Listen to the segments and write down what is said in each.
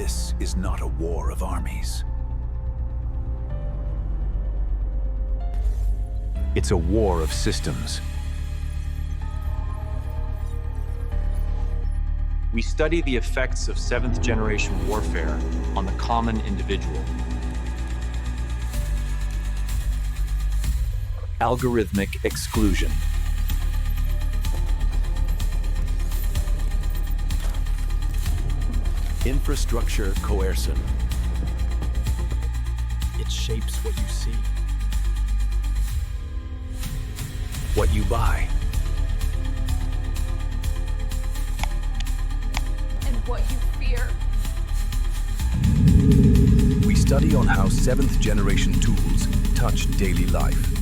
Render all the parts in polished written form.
This is not a war of armies. It's a war of systems. We study the effects of seventh-generation warfare on the common individual. Algorithmic exclusion. Infrastructure coercion. It shapes what you see. What you buy. And what you fear. We study on how seventh-generation tools touch daily life.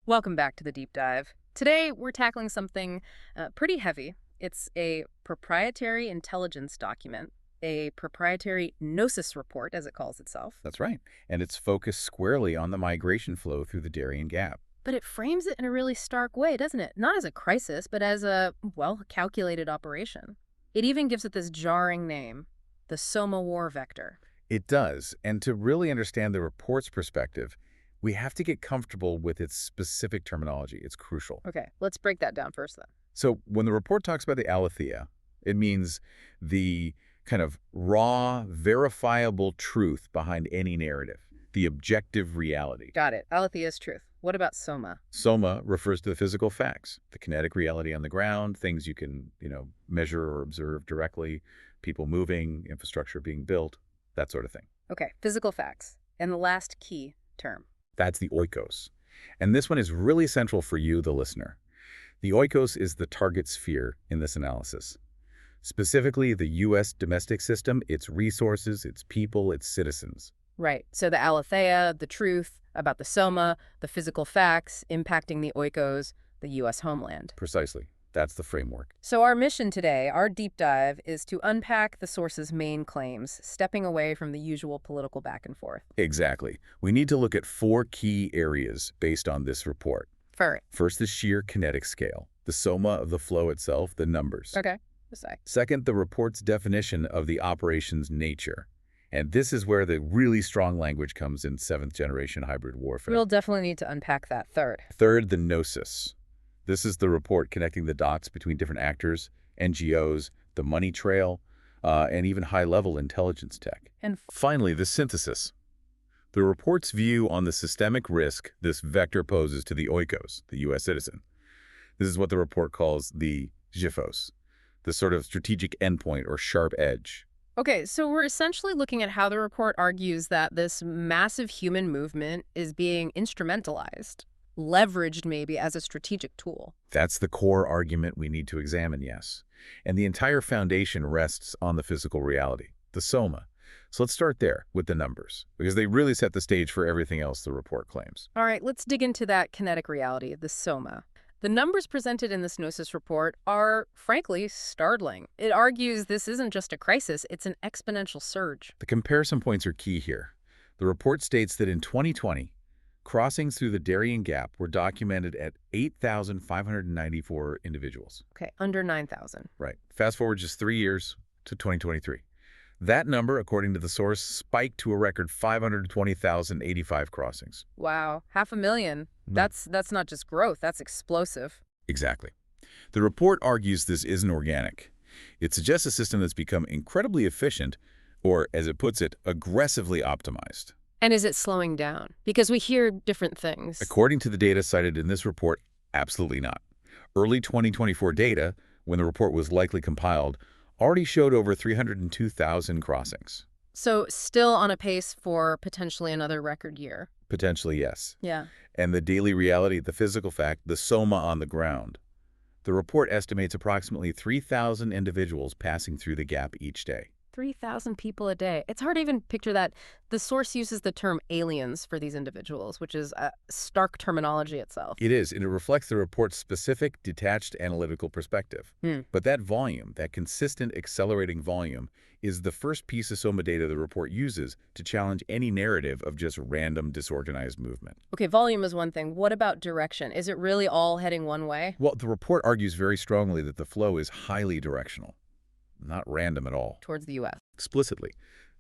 Welcome back to the Deep Dive. Today, we're tackling something pretty heavy. It's a proprietary intelligence document, a proprietary gnosis report, as it calls itself. That's right. And it's focused squarely on the migration flow through the Daríen Gap. But it frames it in a really stark way, doesn't it? Not as a crisis, but as a, well, calculated operation. It even gives it this jarring name, the Soma War Vector. It does. And to really understand the report's perspective, we have to get comfortable with its specific terminology. It's crucial. Okay, let's break that down first then. So when the report talks about the aletheia, it means the kind of raw, verifiable truth behind any narrative, the objective reality. Got it. Aletheia is truth. What about Soma? Soma refers to the physical facts, the kinetic reality on the ground, things you can, measure or observe directly, people moving, infrastructure being built, that sort of thing. Okay, physical facts. And the last key term. That's the oikos. And this one is really central for you, the listener. The oikos is the target sphere in this analysis. Specifically, the U.S. domestic system, its resources, its people, its citizens. Right. So the aletheia, the truth about the Soma, the physical facts impacting the oikos, the U.S. homeland. Precisely. That's the framework. So our mission today, our deep dive, is to unpack the source's main claims, stepping away from the usual political back and forth. Exactly. We need to look at 4 key areas based on this report. First, the sheer kinetic scale, the Soma of the flow itself, the numbers. Okay. Second, the report's definition of the operation's nature. And this is where the really strong language comes in seventh-generation hybrid warfare. We'll definitely need to unpack that. Third, the gnosis. This is the report connecting the dots between different actors, NGOs, the money trail, and even high-level intelligence tech. And finally, the synthesis. The report's view on the systemic risk this vector poses to the oikos, the U.S. citizen. This is what the report calls the GIFOS, the sort of strategic endpoint or sharp edge. Okay, so we're essentially looking at how the report argues that this massive human movement is being instrumentalized, leveraged maybe as a strategic tool. That's the core argument we need to examine, yes. And the entire foundation rests on the physical reality, the Soma. So let's start there with the numbers, because they really set the stage for everything else the report claims. All right, let's dig into that kinetic reality, the Soma. The numbers presented in this gnosis report are, frankly, startling. It argues this isn't just a crisis, it's an exponential surge. The comparison points are key here. The report states that in 2020, crossings through the Daríen Gap were documented at 8,594 individuals. Okay, under 9,000. Right. Fast forward just 3 years to 2023. That number, according to the source, spiked to a record 520,085 crossings. Wow, 500,000. That's not just growth, that's explosive. Exactly. The report argues this isn't organic. It suggests a system that's become incredibly efficient, or, as it puts it, aggressively optimized. And is it slowing down? Because we hear different things. According to the data cited in this report, absolutely not. Early 2024 data, when the report was likely compiled, already showed over 302,000 crossings. So still on a pace for potentially another record year? Potentially, yes. Yeah. And the daily reality, the physical fact, the Soma on the ground. The report estimates approximately 3,000 individuals passing through the gap each day. 3,000 people a day. It's hard to even picture that. The source uses the term aliens for these individuals, which is a stark terminology itself. It is, and it reflects the report's specific, detached analytical perspective. But that volume, that consistent accelerating volume, is the first piece of SOMA data the report uses to challenge any narrative of just random, disorganized movement. Okay, volume is one thing. What about direction? Is it really all heading one way? Well, the report argues very strongly that the flow is highly directional, not random at all. Towards the U.S. Explicitly,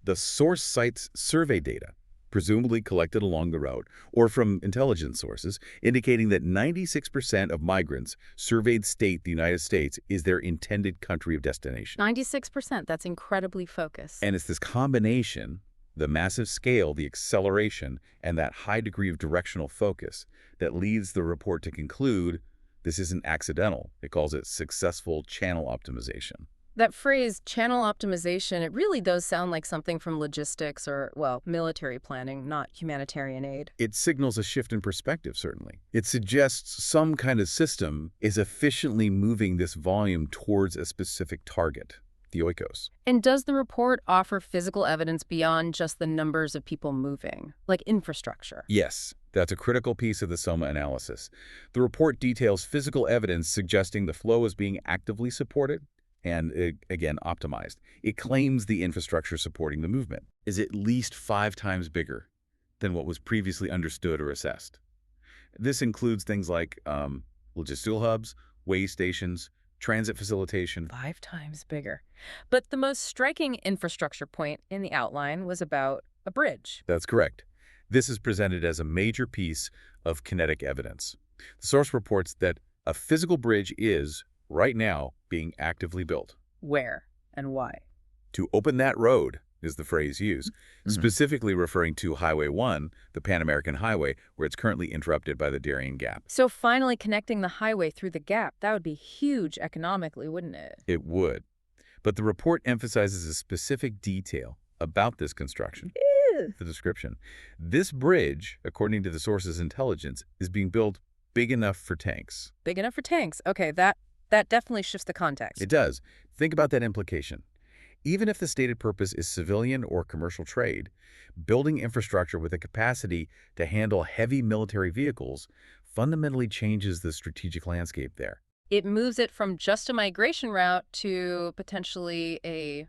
the source cites survey data, presumably collected along the route, or from intelligence sources, indicating that 96% of migrants surveyed state the United States is their intended country of destination. 96%, that's incredibly focused. And it's this combination, the massive scale, the acceleration, and that high degree of directional focus that leads the report to conclude this isn't accidental. It calls it successful channel optimization. That phrase, channel optimization, it really does sound like something from logistics or, well, military planning, not humanitarian aid. It signals a shift in perspective, certainly. It suggests some kind of system is efficiently moving this volume towards a specific target, the oikos. And does the report offer physical evidence beyond just the numbers of people moving, like infrastructure? Yes, that's a critical piece of the SOMA analysis. The report details physical evidence suggesting the flow is being actively supported and, again, optimized. It claims the infrastructure supporting the movement is at least 5 times bigger than what was previously understood or assessed. This includes things like logistical hubs, way stations, transit facilitation. 5 times bigger. But the most striking infrastructure point in the outline was about a bridge. That's correct. This is presented as a major piece of kinetic evidence. The source reports that a physical bridge is, right now, being actively built. Where and why? To open that road is the phrase used, specifically referring to Highway 1, the Pan American Highway, where it's currently interrupted by the Darién Gap. So finally connecting the highway through the gap, that would be huge economically, wouldn't it? It would. But the report emphasizes a specific detail about this construction. The description. This bridge, according to the source's intelligence, is being built big enough for tanks. Big enough for tanks. Okay, that definitely shifts the context. It does. Think about that implication. Even if the stated purpose is civilian or commercial trade, building infrastructure with a capacity to handle heavy military vehicles fundamentally changes the strategic landscape there. It moves it from just a migration route to potentially a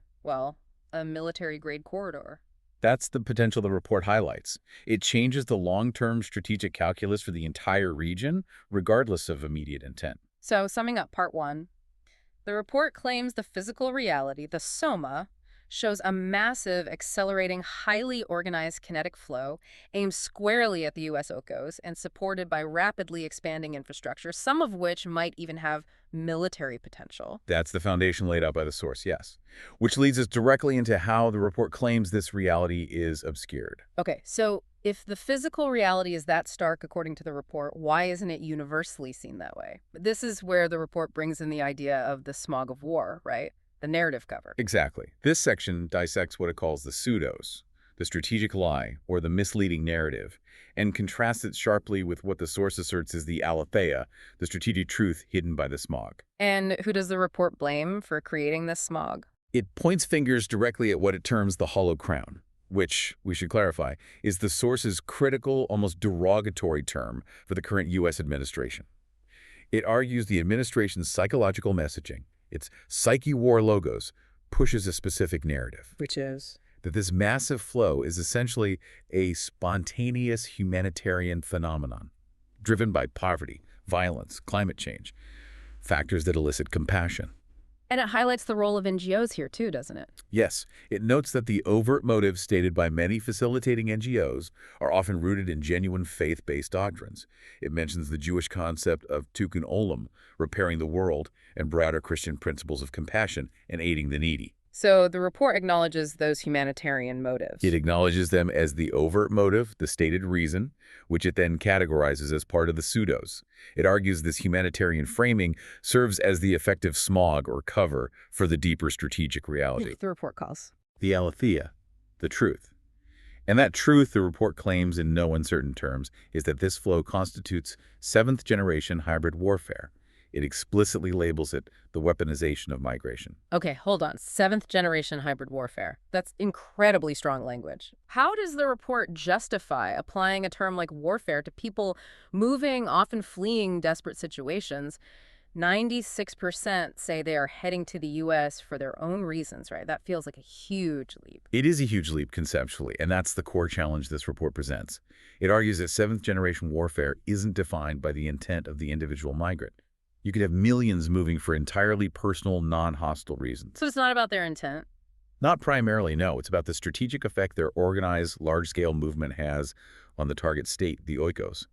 military-grade corridor. That's the potential the report highlights. It changes the long-term strategic calculus for the entire region, regardless of immediate intent. So, summing up part 1, the report claims the physical reality, the SOMA, shows a massive, accelerating, highly organized kinetic flow aimed squarely at the U.S. oikos and supported by rapidly expanding infrastructure, some of which might even have military potential. That's the foundation laid out by the source, yes. Which leads us directly into how the report claims this reality is obscured. Okay, so if the physical reality is that stark according to the report, why isn't it universally seen that way? This is where the report brings in the idea of the smog of war, right? The narrative cover. Exactly. This section dissects what it calls the pseudos, the strategic lie, or the misleading narrative, and contrasts it sharply with what the source asserts is the aletheia, the strategic truth hidden by the smog. And who does the report blame for creating this smog? It points fingers directly at what it terms the hollow crown, which, we should clarify, is the source's critical, almost derogatory term for the current U.S. administration. It argues the administration's psychological messaging, its psyche war logos, pushes a specific narrative. Which is? That this massive flow is essentially a spontaneous humanitarian phenomenon, driven by poverty, violence, climate change, factors that elicit compassion. And it highlights the role of NGOs here too, doesn't it? Yes, it notes that the overt motives stated by many facilitating NGOs are often rooted in genuine faith-based doctrines. It mentions the Jewish concept of tikkun olam, repairing the world, and broader Christian principles of compassion and aiding the needy. So the report acknowledges those humanitarian motives. It acknowledges them as the overt motive, the stated reason, which it then categorizes as part of the pseudos. It argues this humanitarian framing serves as the effective smog or cover for the deeper strategic reality. The report calls. The aletheia, the truth. And that truth, the report claims in no uncertain terms, is that this flow constitutes seventh-generation hybrid warfare. It explicitly labels it the weaponization of migration. Okay, hold on. Seventh generation hybrid warfare. That's incredibly strong language. How does the report justify applying a term like warfare to people moving, often fleeing desperate situations? 96% say they are heading to the U.S. for their own reasons, right? That feels like a huge leap. It is a huge leap conceptually, and that's the core challenge this report presents. It argues that seventh-generation warfare isn't defined by the intent of the individual migrant. You could have millions moving for entirely personal, non-hostile reasons. So it's not about their intent? Not primarily, no. It's about the strategic effect their organized, large-scale movement has on the target state, the oikos.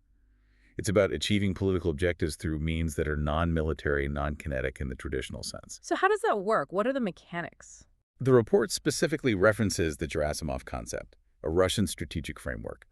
It's about achieving political objectives through means that are non-military, non-kinetic in the traditional sense. So how does that work? What are the mechanics? The report specifically references the Gerasimov concept, a Russian strategic framework.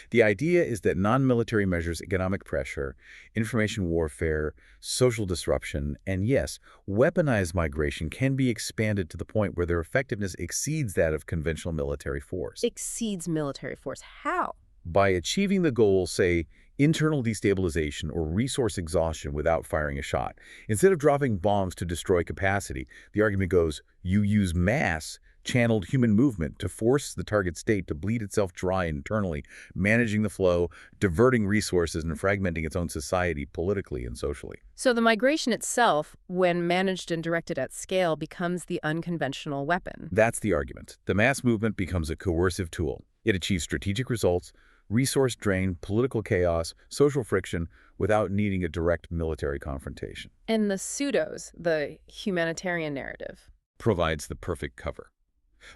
The idea is that non-military measures, economic pressure, information warfare, social disruption, and yes, weaponized migration can be expanded to the point where their effectiveness exceeds that of conventional military force. Exceeds military force. How? By achieving the goal, say, internal destabilization or resource exhaustion without firing a shot. Instead of dropping bombs to destroy capacity, the argument goes, you use mass, channeled human movement to force the target state to bleed itself dry internally, managing the flow, diverting resources, and fragmenting its own society politically and socially. So the migration itself, when managed and directed at scale, becomes the unconventional weapon. That's the argument. The mass movement becomes a coercive tool. It achieves strategic results, resource drain, political chaos, social friction, without needing a direct military confrontation. And the pseudos, the humanitarian narrative, Provides the perfect cover.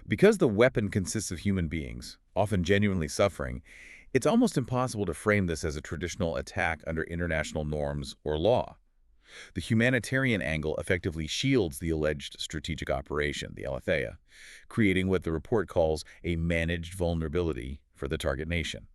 Because the weapon consists of human beings, often genuinely suffering, it's almost impossible to frame this as a traditional attack under international norms or law. The humanitarian angle effectively shields the alleged strategic operation, the Aletheia, creating what the report calls a managed vulnerability for the target nation.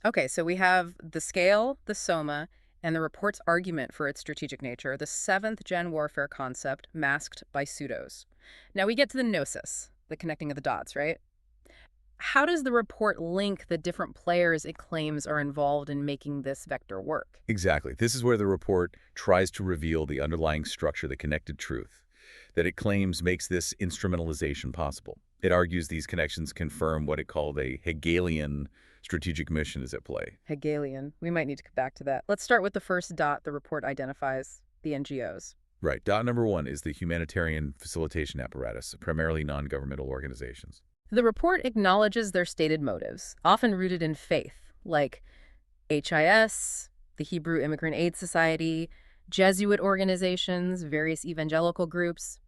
Okay, so we have the scale, the soma, and the report's argument for its strategic nature, the seventh-gen warfare concept masked by pseudos. Now we get to the gnosis, the connecting of the dots, right? How does the report link the different players it claims are involved in making this vector work? Exactly. This is where the report tries to reveal the underlying structure, the connected truth, that it claims makes this instrumentalization possible. It argues these connections confirm what it called a Hegelian strategic mission is at play. Hegelian. We might need to come back to that. Let's start with the first dot the report identifies, the NGOs. Right. Dot number one is the humanitarian facilitation apparatus, primarily non-governmental organizations. The report acknowledges their stated motives, often rooted in faith, like HIS, the Hebrew Immigrant Aid Society, Jesuit organizations, various evangelical groups,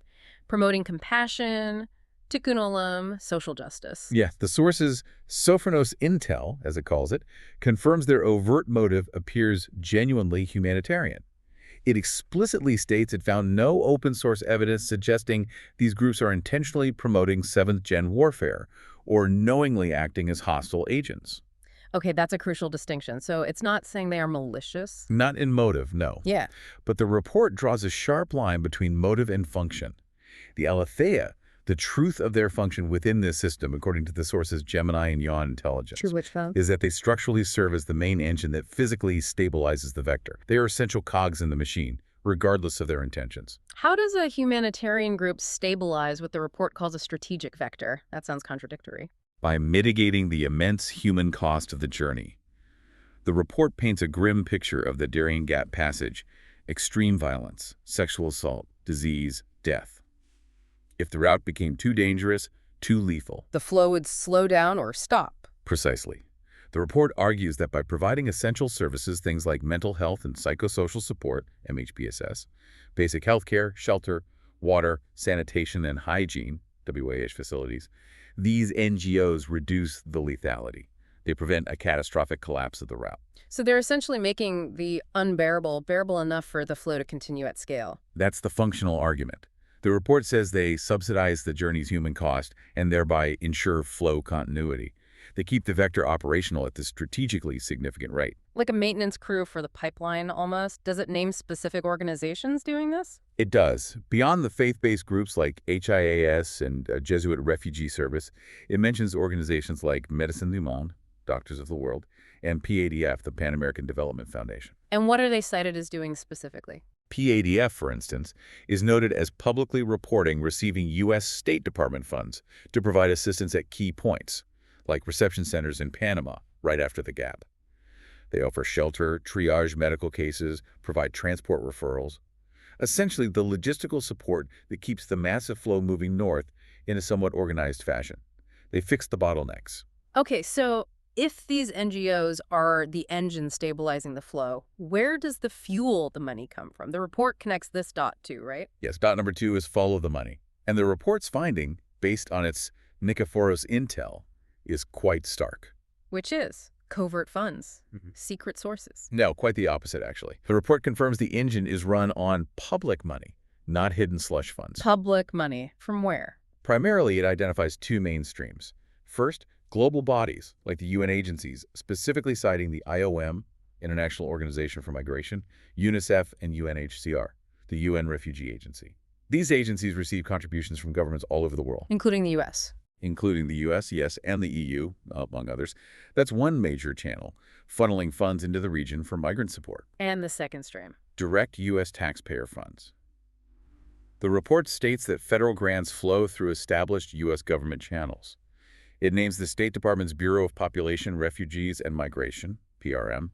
promoting compassion, tikkun olam, social justice. Yeah, the source's Sophronos Intel, as it calls it, confirms their overt motive appears genuinely humanitarian. It explicitly states it found no open-source evidence suggesting these groups are intentionally promoting seventh-gen warfare or knowingly acting as hostile agents. Okay, that's a crucial distinction. So it's not saying they are malicious? Not in motive, no. Yeah. But the report draws a sharp line between motive and function. The Aletheia, the truth of their function within this system, according to the source's Gemini and Yon intelligence, True which found? is that they structurally serve as the main engine that physically stabilizes the vector. They are essential cogs in the machine, regardless of their intentions. How does a humanitarian group stabilize what the report calls a strategic vector? That sounds contradictory. By mitigating the immense human cost of the journey. The report paints a grim picture of the Daríen Gap passage: extreme violence, sexual assault, disease, death. If the route became too dangerous, too lethal. The flow would slow down or stop. Precisely. The report argues that by providing essential services, things like mental health and psychosocial support, MHPSS, basic health care, shelter, water, sanitation, and hygiene, WAH facilities, these NGOs reduce the lethality. They prevent a catastrophic collapse of the route. So they're essentially making the unbearable bearable enough for the flow to continue at scale. That's the functional argument. The report says they subsidize the journey's human cost and thereby ensure flow continuity. They keep the vector operational at this strategically significant rate. Like a maintenance crew for the pipeline, almost. Does it name specific organizations doing this? It does. Beyond the faith-based groups like HIAS and Jesuit Refugee Service, it mentions organizations like Médecins du Monde, Doctors of the World, and PADF, the Pan American Development Foundation. And what are they cited as doing specifically? PADF, for instance, is noted as publicly reporting receiving U.S. State Department funds to provide assistance at key points, like reception centers in Panama, right after the Gap. They offer shelter, triage medical cases, provide transport referrals. Essentially, the logistical support that keeps the massive flow moving north in a somewhat organized fashion. They fix the bottlenecks. Okay, so if these NGOs are the engine stabilizing the flow, where does the fuel the money come from? The report connects this dot too, right? Yes, dot number 2 is follow the money. And the report's finding, based on its Nikephoros intel, is quite stark. Which is covert funds, secret sources. No, quite the opposite, actually. The report confirms the engine is run on public money, not hidden slush funds. Public money. From where? Primarily, it identifies two main streams. First, global bodies, like the UN agencies, specifically citing the IOM, International Organization for Migration, UNICEF, and UNHCR, the UN Refugee Agency. These agencies receive contributions from governments all over the world. Including the U.S. Including the U.S., yes, and the EU, among others. That's one major channel, funneling funds into the region for migrant support. And the second stream. Direct U.S. taxpayer funds. The report states that federal grants flow through established U.S. government channels. It names the State Department's Bureau of Population, Refugees, and Migration, PRM,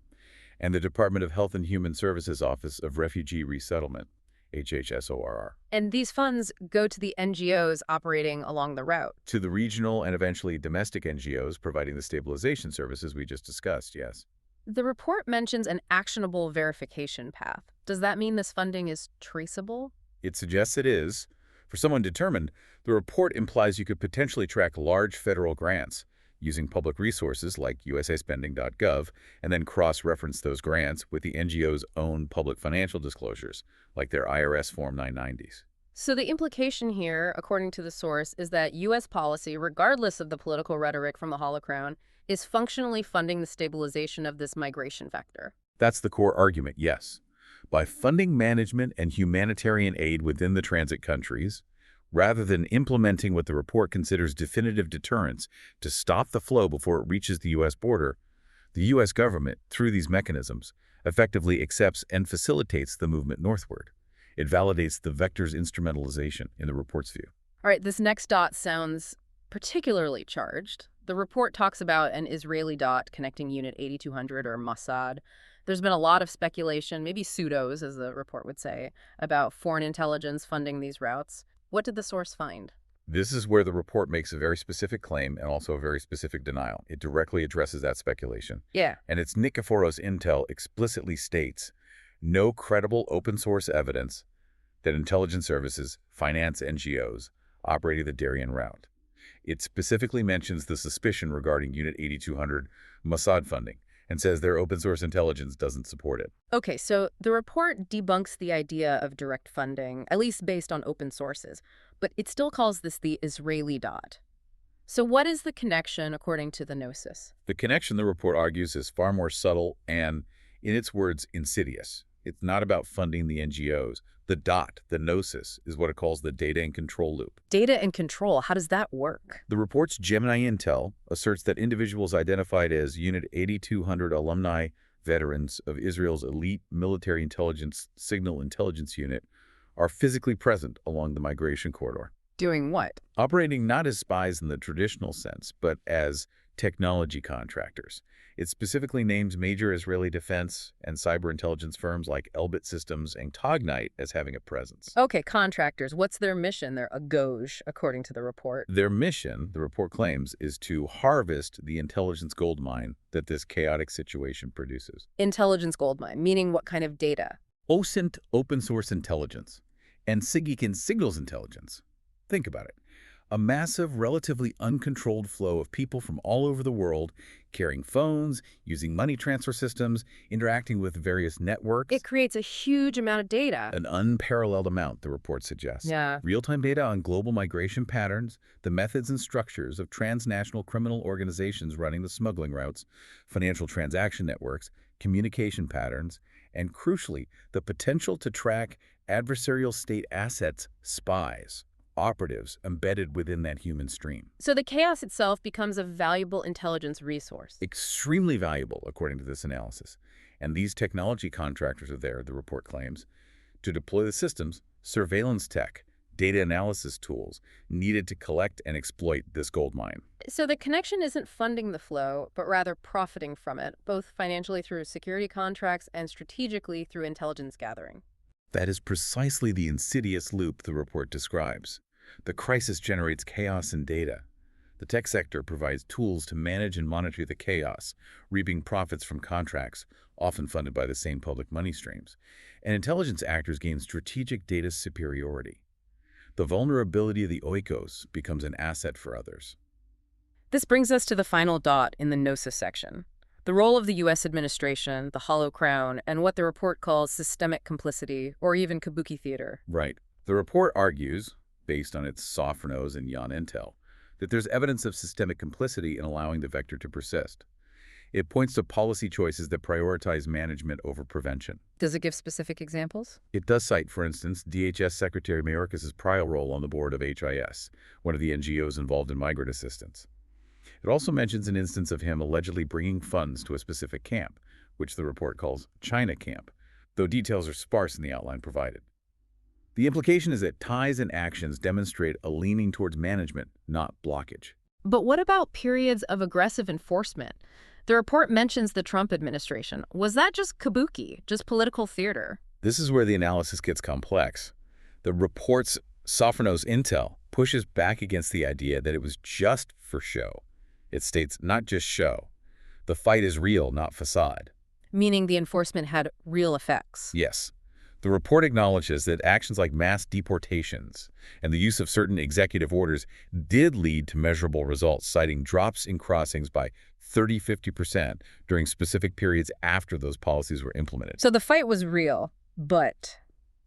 and the Department of Health and Human Services Office of Refugee Resettlement, HHSORR. And these funds go to the NGOs operating along the route. To the regional and eventually domestic NGOs providing the stabilization services we just discussed, yes. The report mentions an actionable verification path. Does that mean this funding is traceable? It suggests it is. For someone determined, the report implies you could potentially track large federal grants using public resources like usaspending.gov and then cross-reference those grants with the NGO's own public financial disclosures, like their IRS Form 990s. So the implication here, according to the source, is that U.S. policy, regardless of the political rhetoric from the holocron, is functionally funding the stabilization of this migration vector. That's the core argument, yes. By funding management and humanitarian aid within the transit countries, rather than implementing what the report considers definitive deterrence to stop the flow before it reaches the U.S. border, the U.S. government, through these mechanisms, effectively accepts and facilitates the movement northward. It validates the vector's instrumentalization in the report's view. All right, this next dot sounds particularly charged. The report talks about an Israeli dot connecting Unit 8200 or Mossad. There's been a lot of speculation, maybe pseudos, as the report would say, about foreign intelligence funding these routes. What did the source find? This is where the report makes a very specific claim and also a very specific denial. It directly addresses that speculation. Yeah. And its Nikephoros intel explicitly states no credible open source evidence that intelligence services finance NGOs operating the Darién route. It specifically mentions the suspicion regarding Unit 8200 Mossad funding and says their open source intelligence doesn't support it. Okay, so the report debunks the idea of direct funding, at least based on open sources, but it still calls this the Israeli dot. So what is the connection according to the Gnosis? The connection, the report argues, is far more subtle and, in its words, insidious. It's not about funding the NGOs. The dot, the Gnosis, is what it calls the data and control loop. Data and control, how does that work? The report's Gemini intel asserts that individuals identified as Unit 8200 alumni veterans of Israel's elite military intelligence signal intelligence unit are physically present along the migration corridor. Doing what? Operating not as spies in the traditional sense, but as technology contractors. It specifically names major Israeli defense and cyber intelligence firms like Elbit Systems and Cognite as having a presence. Okay, contractors. What's their mission? They're a gauge, according to the report. Their mission, the report claims, is to harvest the intelligence goldmine that this chaotic situation produces. Intelligence goldmine, meaning what kind of data? OSINT, open source intelligence, and SIGINT, signals intelligence. Think about it. A massive, relatively uncontrolled flow of people from all over the world carrying phones, using money transfer systems, interacting with various networks. It creates a huge amount of data. An unparalleled amount, the report suggests. Yeah. Real-time data on global migration patterns, the methods and structures of transnational criminal organizations running the smuggling routes, financial transaction networks, communication patterns, and crucially, the potential to track adversarial state assets, spies, operatives embedded within that human stream. So the chaos itself becomes a valuable intelligence resource. Extremely valuable, according to this analysis. And these technology contractors are there, the report claims, to deploy the systems, surveillance tech, data analysis tools needed to collect and exploit this gold mine. So the connection isn't funding the flow, but rather profiting from it, both financially through security contracts and strategically through intelligence gathering. That is precisely the insidious loop the report describes. The crisis generates chaos and data. The tech sector provides tools to manage and monitor the chaos, reaping profits from contracts, often funded by the same public money streams. And intelligence actors gain strategic data superiority. The vulnerability of the oikos becomes an asset for others. This brings us to the final dot in the gnosis section. The role of the U.S. administration, the Hollow Crown, and what the report calls systemic complicity, or even kabuki theater. Right. The report argues, based on its Sofronos and Yon intel, that there's evidence of systemic complicity in allowing the vector to persist. It points to policy choices that prioritize management over prevention. Does it give specific examples? It does cite, for instance, DHS Secretary Mayorkas' prior role on the board of HIS, one of the NGOs involved in migrant assistance. It also mentions an instance of him allegedly bringing funds to a specific camp, which the report calls China Camp, though details are sparse in the outline provided. The implication is that ties and actions demonstrate a leaning towards management, not blockage. But what about periods of aggressive enforcement? The report mentions the Trump administration. Was that just kabuki, just political theater? This is where the analysis gets complex. The report's Sofronos intel pushes back against the idea that it was just for show. It states, not just show. The fight is real, not facade. Meaning the enforcement had real effects. Yes. The report acknowledges that actions like mass deportations and the use of certain executive orders did lead to measurable results, citing drops in crossings by 30–50% during specific periods after those policies were implemented. So the fight was real, but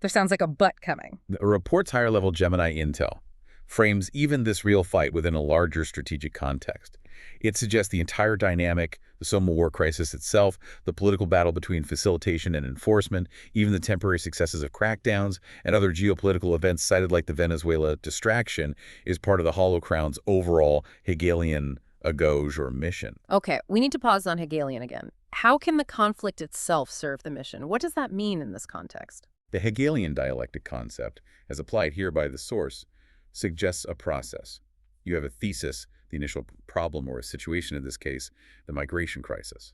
there sounds like a but coming. The report's higher-level Gemini intel frames even this real fight within a larger strategic context. It suggests the entire dynamic, the Soma war crisis itself, the political battle between facilitation and enforcement, even the temporary successes of crackdowns, and other geopolitical events cited like the Venezuela distraction is part of the Hollow Crown's overall Hegelian agauge or mission. Okay, we need to pause on Hegelian again. How can the conflict itself serve the mission? What does that mean in this context? The Hegelian dialectic concept, as applied here by the source, suggests a process. You have a thesis, the initial problem or a situation in this case, the migration crisis.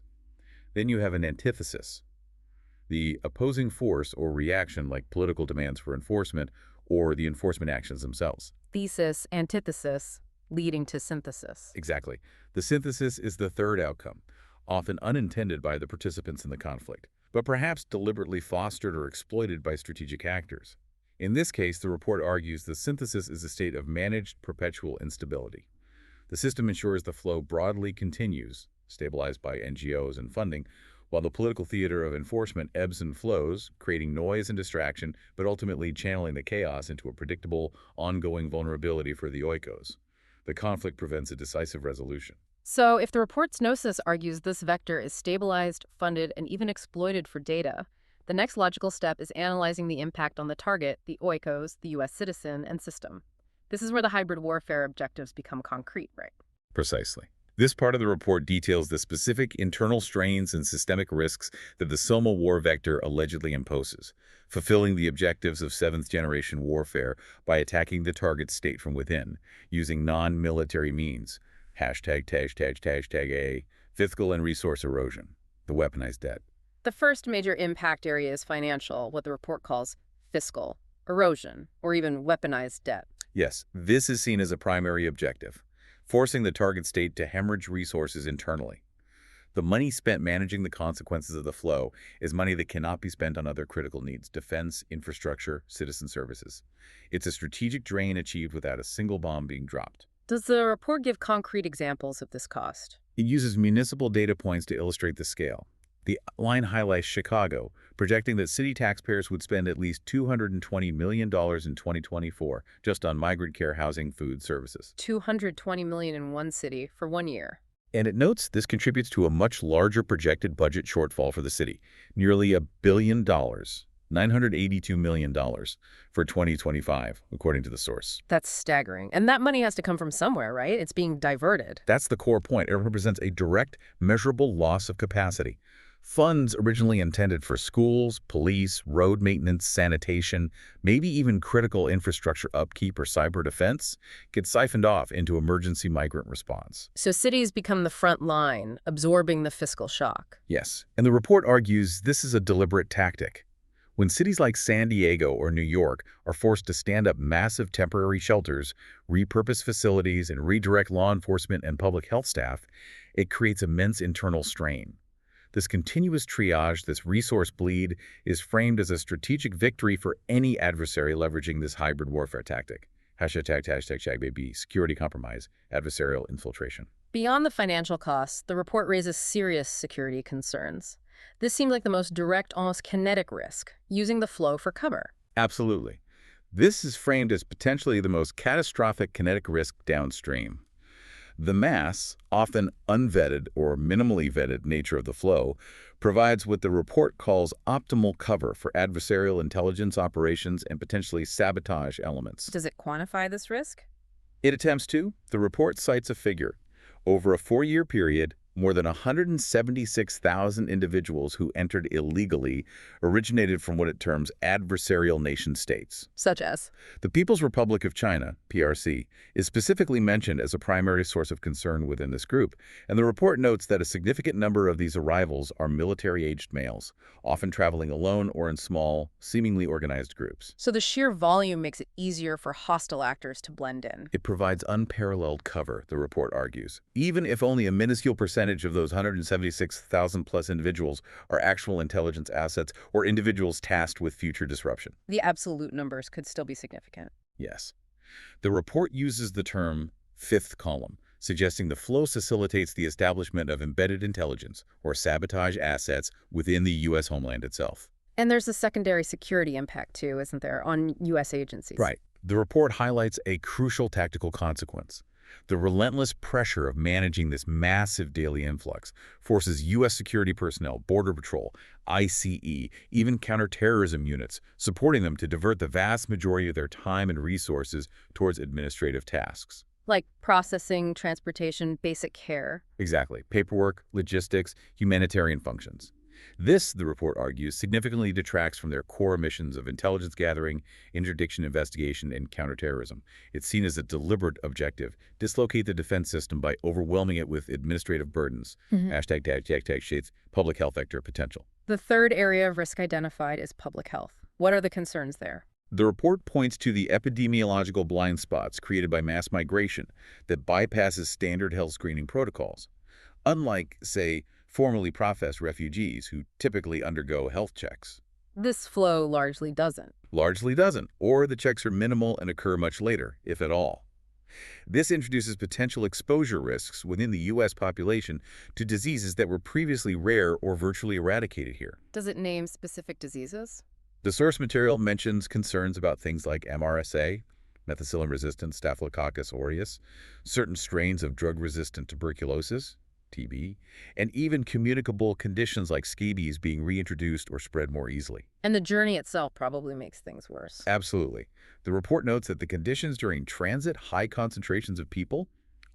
Then you have an antithesis, the opposing force or reaction like political demands for enforcement or the enforcement actions themselves. Thesis, antithesis, leading to synthesis. Exactly. The synthesis is the third outcome, often unintended by the participants in the conflict, but perhaps deliberately fostered or exploited by strategic actors. In this case, the report argues the synthesis is a state of managed perpetual instability. The system ensures the flow broadly continues, stabilized by NGOs and funding, while the political theater of enforcement ebbs and flows, creating noise and distraction, but ultimately channeling the chaos into a predictable, ongoing vulnerability for the oikos. The conflict prevents a decisive resolution. So if the report's gnosis argues this vector is stabilized, funded, and even exploited for data, the next logical step is analyzing the impact on the target, the oikos, the U.S. citizen, and system. This is where the hybrid warfare objectives become concrete, right? Precisely. This part of the report details the specific internal strains and systemic risks that the Soma war vector allegedly imposes, fulfilling the objectives of seventh-generation warfare by attacking the target state from within, using non-military means, ###A, fiscal and resource erosion, the weaponized debt. The first major impact area is financial, what the report calls fiscal, erosion, or even weaponized debt. Yes, this is seen as a primary objective, forcing the target state to hemorrhage resources internally. The money spent managing the consequences of the flow is money that cannot be spent on other critical needs, defense, infrastructure, citizen services. It's a strategic drain achieved without a single bomb being dropped. Does the report give concrete examples of this cost? It uses municipal data points to illustrate the scale. The line highlights Chicago, projecting that city taxpayers would spend at least $220 million in 2024 just on migrant care, housing, food, services. $220 million in one city for 1 year. And it notes this contributes to a much larger projected budget shortfall for the city, nearly $1 billion, $982 million for 2025, according to the source. That's staggering. And that money has to come from somewhere, right? It's being diverted. That's the core point. It represents a direct, measurable loss of capacity. Funds originally intended for schools, police, road maintenance, sanitation, maybe even critical infrastructure upkeep or cyber defense get siphoned off into emergency migrant response. So cities become the front line, absorbing the fiscal shock. Yes, and the report argues this is a deliberate tactic. When cities like San Diego or New York are forced to stand up massive temporary shelters, repurpose facilities, and redirect law enforcement and public health staff, it creates immense internal strain. This continuous triage, this resource bleed, is framed as a strategic victory for any adversary leveraging this hybrid warfare tactic. ###baby, security compromise, adversarial infiltration. Beyond the financial costs, the report raises serious security concerns. This seemed like the most direct, almost kinetic risk, using the flow for cover. Absolutely. This is framed as potentially the most catastrophic kinetic risk downstream. The mass, often unvetted or minimally vetted nature of the flow provides what the report calls optimal cover for adversarial intelligence operations and potentially sabotage elements. Does it quantify this risk? It attempts to. The report cites a figure. Over a 4-year period, more than 176,000 individuals who entered illegally originated from what it terms adversarial nation-states. Such as? The People's Republic of China, PRC, is specifically mentioned as a primary source of concern within this group, and the report notes that a significant number of these arrivals are military-aged males, often traveling alone or in small, seemingly organized groups. So the sheer volume makes it easier for hostile actors to blend in. It provides unparalleled cover, the report argues, even if only a minuscule percentage of those 176,000-plus individuals are actual intelligence assets or individuals tasked with future disruption. The absolute numbers could still be significant. Yes. The report uses the term fifth column, suggesting the flow facilitates the establishment of embedded intelligence or sabotage assets within the U.S. homeland itself. And there's a secondary security impact, too, isn't there, on U.S. agencies? Right. The report highlights a crucial tactical consequence. The relentless pressure of managing this massive daily influx forces U.S. security personnel, Border Patrol, ICE, even counterterrorism units, supporting them to divert the vast majority of their time and resources towards administrative tasks. Like processing, transportation, basic care. Exactly. Paperwork, logistics, humanitarian functions. This, the report argues, significantly detracts from their core missions of intelligence gathering, interdiction investigation, and counterterrorism. It's seen as a deliberate objective. Dislocate the defense system by overwhelming it with administrative burdens. #shades public health vector potential. The third area of risk identified is public health. What are the concerns there? The report points to the epidemiological blind spots created by mass migration that bypasses standard health screening protocols. Unlike, say, formerly professed refugees who typically undergo health checks. This flow largely doesn't. Largely doesn't, or the checks are minimal and occur much later, if at all. This introduces potential exposure risks within the U.S. population to diseases that were previously rare or virtually eradicated here. Does it name specific diseases? The source material mentions concerns about things like MRSA, methicillin-resistant Staphylococcus aureus, certain strains of drug-resistant tuberculosis, TB, and even communicable conditions like scabies being reintroduced or spread more easily. And the journey itself probably makes things worse. Absolutely. The report notes that the conditions during transit, high concentrations of people,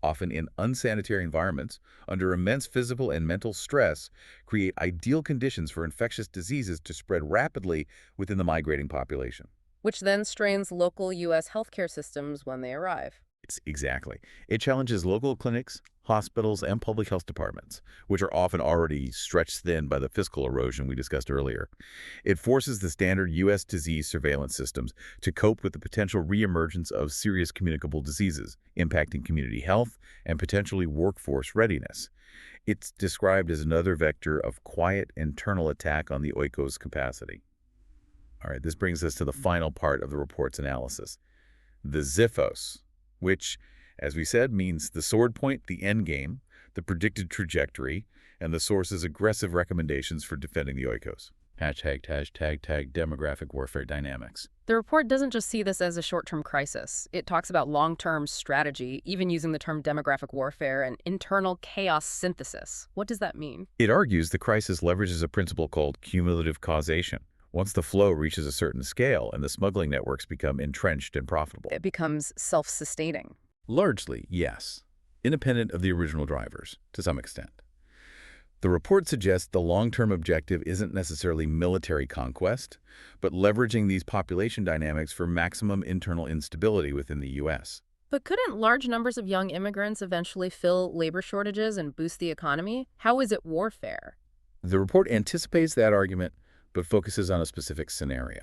often in unsanitary environments, under immense physical and mental stress, create ideal conditions for infectious diseases to spread rapidly within the migrating population. Which then strains local U.S. healthcare systems when they arrive. Exactly. It challenges local clinics, hospitals, and public health departments, which are often already stretched thin by the fiscal erosion we discussed earlier. It forces the standard U.S. disease surveillance systems to cope with the potential reemergence of serious communicable diseases, impacting community health and potentially workforce readiness. It's described as another vector of quiet internal attack on the Oikos capacity. All right, this brings us to the final part of the report's analysis, the Xiphos, which, as we said, means the sword point, the end game, the predicted trajectory, and the source's aggressive recommendations for defending the Oikos. #, demographic warfare dynamics. The report doesn't just see this as a short-term crisis. It talks about long-term strategy, even using the term demographic warfare and internal chaos synthesis. What does that mean? It argues the crisis leverages a principle called cumulative causation. Once the flow reaches a certain scale and the smuggling networks become entrenched and profitable. It becomes self-sustaining. Largely, yes. Independent of the original drivers, to some extent. The report suggests the long-term objective isn't necessarily military conquest, but leveraging these population dynamics for maximum internal instability within the U.S. But couldn't large numbers of young immigrants eventually fill labor shortages and boost the economy? How is it warfare? The report anticipates that argument, but focuses on a specific scenario.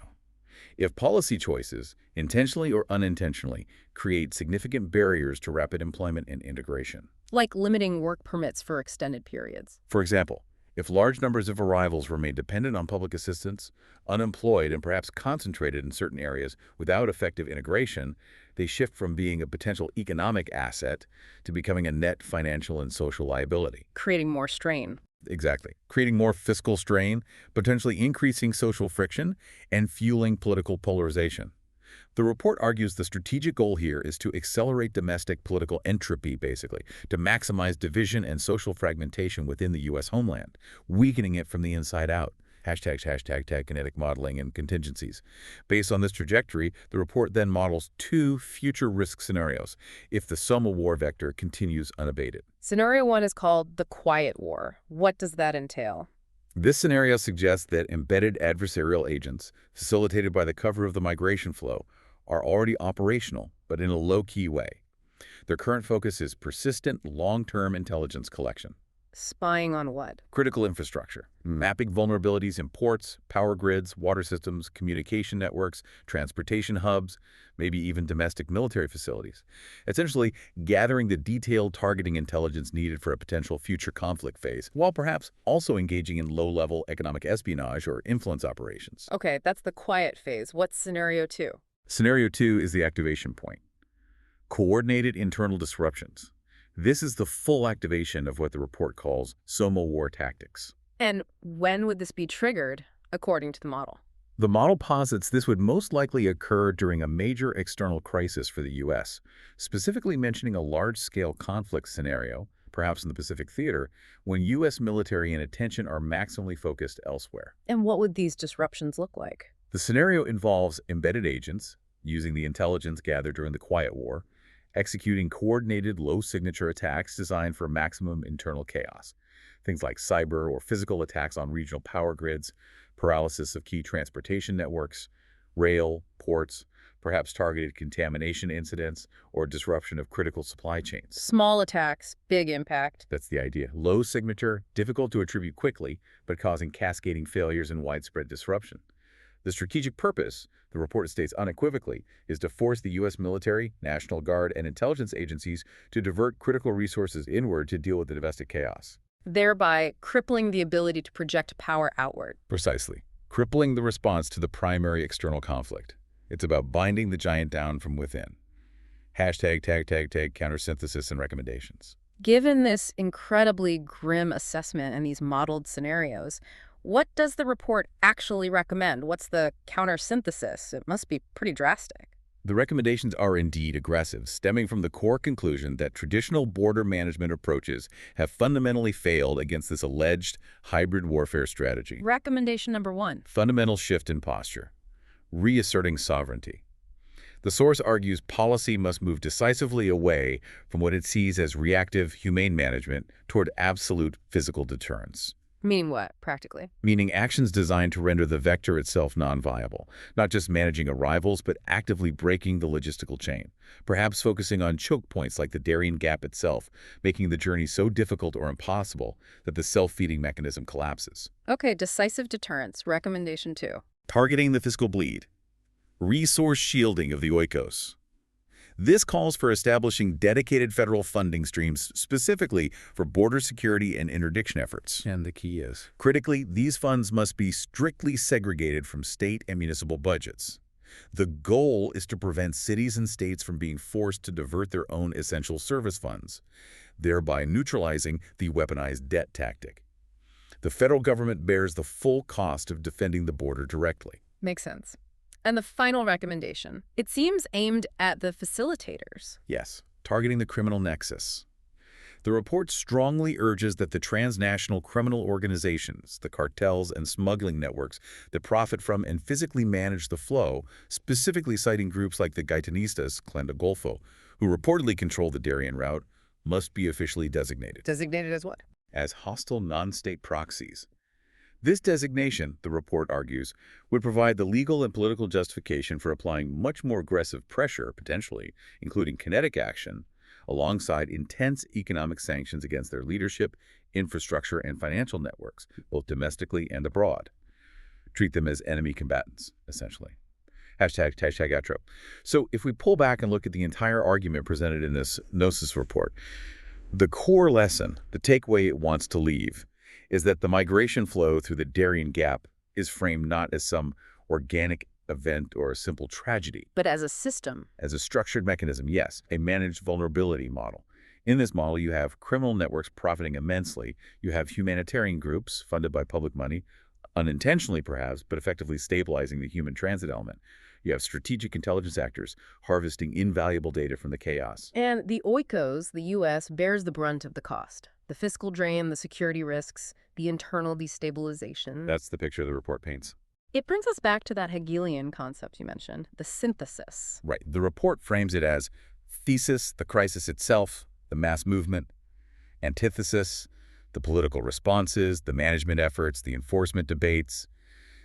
If policy choices, intentionally or unintentionally, create significant barriers to rapid employment and integration. Like limiting work permits for extended periods. For example, if large numbers of arrivals remain dependent on public assistance, unemployed, and perhaps concentrated in certain areas without effective integration, they shift from being a potential economic asset to becoming a net financial and social liability. Creating more strain. Exactly. Creating more fiscal strain, potentially increasing social friction, and fueling political polarization. The report argues the strategic goal here is to accelerate domestic political entropy, basically, to maximize division and social fragmentation within the U.S. homeland, weakening it from the inside out. ## kinetic modeling and contingencies. Based on this trajectory, the report then models 2 future risk scenarios if the Soma war vector continues unabated. Scenario 1 is called the quiet war. What does that entail? This scenario suggests that embedded adversarial agents, facilitated by the cover of the migration flow, are already operational, but in a low-key way. Their current focus is persistent, long-term intelligence collection. Spying on what? Critical infrastructure, mapping vulnerabilities in ports, power grids, water systems, communication networks, transportation hubs, maybe even domestic military facilities. Essentially, gathering the detailed targeting intelligence needed for a potential future conflict phase, while perhaps also engaging in low-level economic espionage or influence operations. Okay, that's the quiet phase. What's scenario 2? Scenario 2 is the activation point. Coordinated internal disruptions. This is the full activation of what the report calls Soma war tactics. And when would this be triggered, according to the model? The model posits this would most likely occur during a major external crisis for the U.S., specifically mentioning a large-scale conflict scenario, perhaps in the Pacific Theater, when U.S. military and attention are maximally focused elsewhere. And what would these disruptions look like? The scenario involves embedded agents, using the intelligence gathered during the Quiet War, executing coordinated low-signature attacks designed for maximum internal chaos. Things like cyber or physical attacks on regional power grids, paralysis of key transportation networks, rail, ports, perhaps targeted contamination incidents, or disruption of critical supply chains. Small attacks, big impact. That's the idea. Low signature, difficult to attribute quickly, but causing cascading failures and widespread disruption. The strategic purpose, the report states unequivocally, is to force the U.S. military, National Guard, and intelligence agencies to divert critical resources inward to deal with the domestic chaos. Thereby crippling the ability to project power outward. Precisely. Crippling the response to the primary external conflict. It's about binding the giant down from within. # countersynthesis and recommendations. Given this incredibly grim assessment and these modeled scenarios, what does the report actually recommend? What's the countersynthesis? It must be pretty drastic. The recommendations are indeed aggressive, stemming from the core conclusion that traditional border management approaches have fundamentally failed against this alleged hybrid warfare strategy. Recommendation number 1. Fundamental shift in posture. Reasserting sovereignty. The source argues policy must move decisively away from what it sees as reactive, humane management toward absolute physical deterrence. Meaning what, practically? Meaning actions designed to render the vector itself non-viable, not just managing arrivals, but actively breaking the logistical chain, perhaps focusing on choke points like the Darién Gap itself, making the journey so difficult or impossible that the self-feeding mechanism collapses. Okay, decisive deterrence, recommendation 2. Targeting the fiscal bleed. Resource shielding of the oikos. This calls for establishing dedicated federal funding streams specifically for border security and interdiction efforts. And the key is, critically, these funds must be strictly segregated from state and municipal budgets. The goal is to prevent cities and states from being forced to divert their own essential service funds, thereby neutralizing the weaponized debt tactic. The federal government bears the full cost of defending the border directly. Makes sense. And the final recommendation, it seems aimed at the facilitators. Yes, targeting the criminal nexus. The report strongly urges that the transnational criminal organizations, the cartels and smuggling networks that profit from and physically manage the flow, specifically citing groups like the Gaitanistas, Clan de Golfo, who reportedly control the Darien route, must be officially designated. Designated as what? as hostile non-state proxies. This designation, the report argues, would provide the legal and political justification for applying much more aggressive pressure, potentially, including kinetic action, alongside intense economic sanctions against their leadership, infrastructure, and financial networks, both domestically and abroad. Treat them as enemy combatants, essentially. Hashtag outro. So if we pull back and look at the entire argument presented in this Gnosis report, the core lesson, the takeaway it wants to leave, is that the migration flow through the Daríen Gap is framed not as some organic event or a simple tragedy, but as a system. as a structured mechanism, yes, a managed vulnerability model. In this model, you have criminal networks profiting immensely. You have humanitarian groups funded by public money, unintentionally perhaps, but effectively stabilizing the human transit element. You have strategic intelligence actors harvesting invaluable data from the chaos. And the Oikos, the U.S., bears the brunt of the cost. The fiscal drain, the security risks, the internal destabilization. That's the picture the report paints. It brings us back to that Hegelian concept you mentioned, the synthesis. Right. The report frames it as thesis, the crisis itself, the mass movement; antithesis, the political responses, the management efforts, the enforcement debates;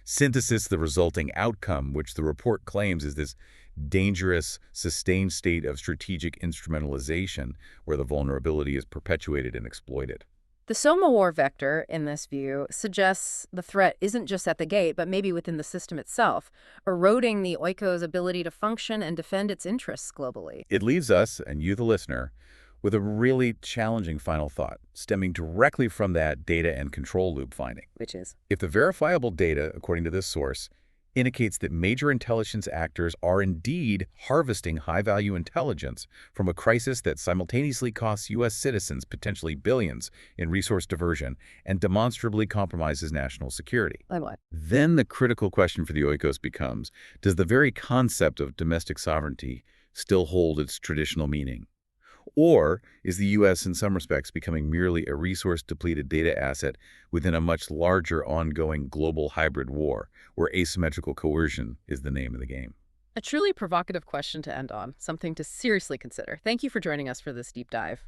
synthesis, the resulting outcome, which the report claims is this dangerous, sustained state of strategic instrumentalization where the vulnerability is perpetuated and exploited. The Soma war vector, in this view, suggests the threat isn't just at the gate, but maybe within the system itself, eroding the Oikos' ability to function and defend its interests globally. It leaves us, and you the listener, with a really challenging final thought, stemming directly from that data and control loop finding. Which is? If the verifiable data, according to this source, indicates that major intelligence actors are indeed harvesting high-value intelligence from a crisis that simultaneously costs U.S. citizens potentially billions in resource diversion and demonstrably compromises national security, Like what? then the critical question for the Oikos becomes, does the very concept of domestic sovereignty still hold its traditional meaning? Or is the U.S. in some respects becoming merely a resource-depleted data asset within a much larger ongoing global hybrid war, where asymmetrical coercion is the name of the game? A truly provocative question to end on, something to seriously consider. Thank you for joining us for this deep dive.